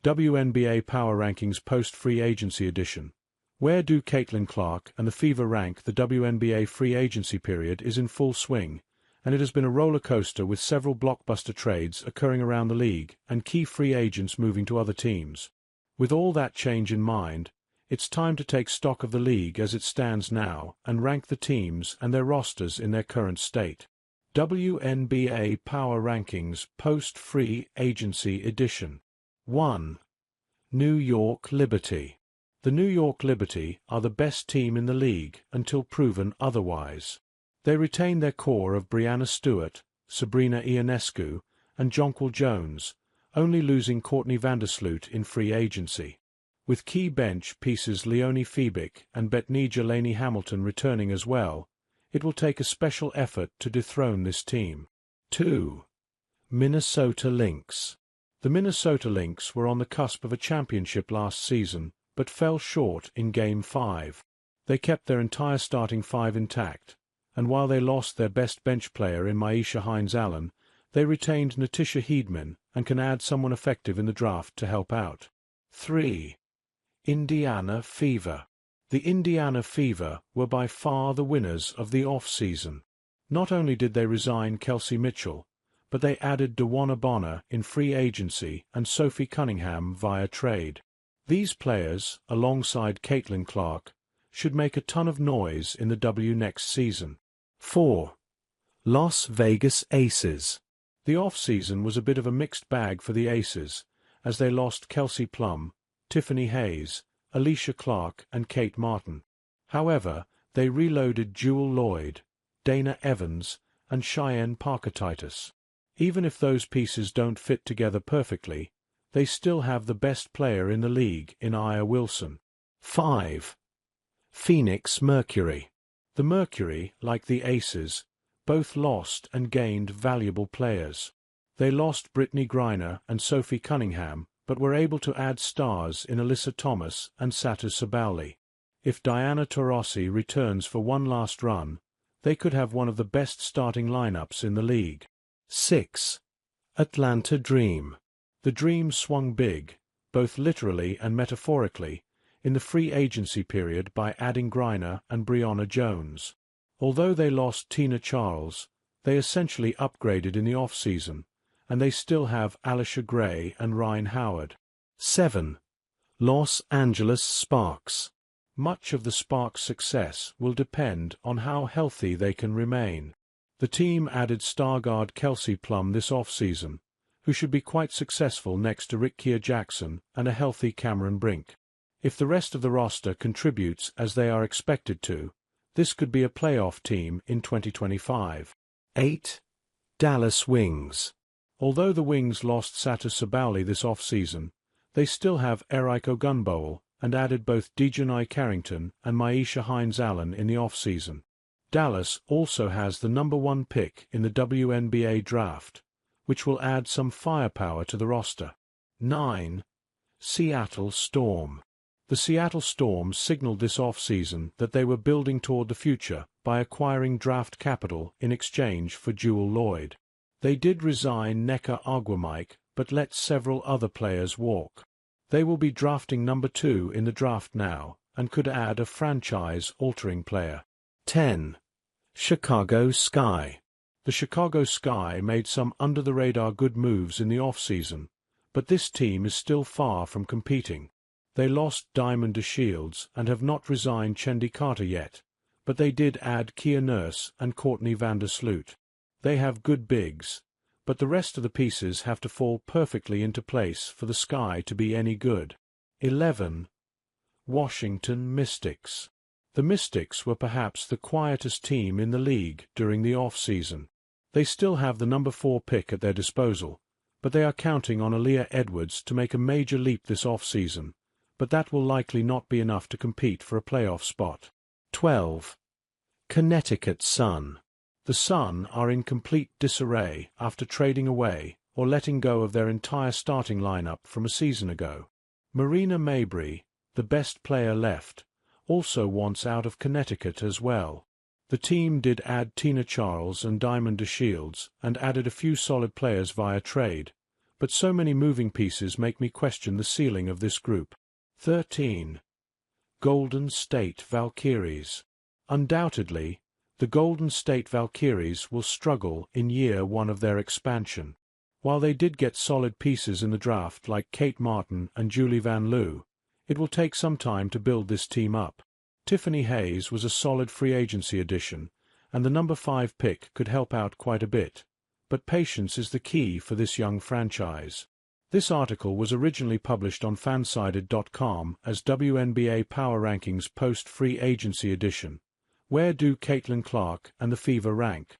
WNBA Power Rankings Post-Free Agency Edition. Where do Caitlin Clark and the Fever rank? The WNBA free agency period is in full swing, and it has been a roller coaster with several blockbuster trades occurring around the league and key free agents moving to other teams. With all that change in mind, it's time to take stock of the league as it stands now and rank the teams and their rosters in their current state. WNBA Power Rankings Post-Free Agency Edition. 1. New York Liberty. The New York Liberty are the best team in the league until proven otherwise. They retain their core of Breanna Stewart, Sabrina Ionescu, and Jonquil Jones, only losing Courtney Vandersloot in free agency. With key bench pieces Leonie Febick and Betnijah Laney Hamilton returning as well, it will take a special effort to dethrone this team. 2. Minnesota Lynx. The Minnesota Lynx were on the cusp of a championship last season, but fell short in Game 5. They kept their entire starting five intact, and while they lost their best bench player in Myisha Hines-Allen, they retained Natisha Heedman and can add someone effective in the draft to help out. 3. Indiana Fever. The Indiana Fever were by far the winners of the off-season. Not only did they resign Kelsey Mitchell, but they added DeWanna Bonner in free agency and Sophie Cunningham via trade. These players, alongside Caitlin Clark, should make a ton of noise in the W next season. 4. Las Vegas Aces. The off-season was a bit of a mixed bag for the Aces, as they lost Kelsey Plum, Tiffany Hayes, Alicia Clark, and Kate Martin. However, they reloaded Jewel Lloyd, Dana Evans, and Cheyenne Parker-Titus. Even if those pieces don't fit together perfectly, they still have the best player in the league in Aya Wilson. 5. Phoenix Mercury. The Mercury, like the Aces, both lost and gained valuable players. They lost Brittany Griner and Sophie Cunningham, but were able to add stars in Alyssa Thomas and Satu Sabali. If Diana Taurasi returns for one last run, they could have one of the best starting lineups in the league. 6. Atlanta Dream. The Dream swung big, both literally and metaphorically, in the free agency period by adding Griner and Breonna Jones. Although they lost Tina Charles, they essentially upgraded in the off-season, and they still have Alicia Gray and Ryan Howard. 7. Los Angeles Sparks. Much of the Sparks' success will depend on how healthy they can remain. The team added star guard Kelsey Plum this off-season, who should be quite successful next to Rickea Jackson and a healthy Cameron Brink. If the rest of the roster contributes as they are expected to, this could be a playoff team in 2025. 8. Dallas Wings. Although the Wings lost Satu Sabali this off-season, they still have Eric Ogunbowl and added both Dejanai Carrington and Myisha Hines-Allen in the off-season. Dallas also has the #1 pick in the WNBA draft, which will add some firepower to the roster. 9. Seattle Storm. The Seattle Storm signaled this off-season that they were building toward the future by acquiring draft capital in exchange for Jewel Lloyd. They did resign Nneka Agwamike, but let several other players walk. They will be drafting #2 in the draft now and could add a franchise-altering player. 10. Chicago Sky. The Chicago Sky made some under-the-radar good moves in the off-season, but this team is still far from competing. They lost Diamond DeShields and have not resigned Chendi Carter yet, but they did add Kia Nurse and Courtney Vandersloot. They have good bigs, but the rest of the pieces have to fall perfectly into place for the Sky to be any good. 11. Washington Mystics. The Mystics were perhaps the quietest team in the league during the off-season. They still have the #4 pick at their disposal, but they are counting on Aaliyah Edwards to make a major leap this off-season, but that will likely not be enough to compete for a playoff spot. 12. Connecticut Sun. The Sun are in complete disarray after trading away or letting go of their entire starting lineup from a season ago. Marina Mabrey, the best player left, also wants out of Connecticut as well. The team did add Tina Charles and Diamond DeShields and added a few solid players via trade, but so many moving pieces make me question the ceiling of this group. 13. Golden State Valkyries. Undoubtedly, the Golden State Valkyries will struggle in year one of their expansion. While they did get solid pieces in the draft like Kate Martin and Julie Van Loo, it will take some time to build this team up. Tiffany Hayes was a solid free agency addition, and the number 5 pick could help out quite a bit. But patience is the key for this young franchise. This article was originally published on fansided.com as WNBA Power Rankings Post-Free Agency Edition. Where do Caitlin Clark and the Fever rank?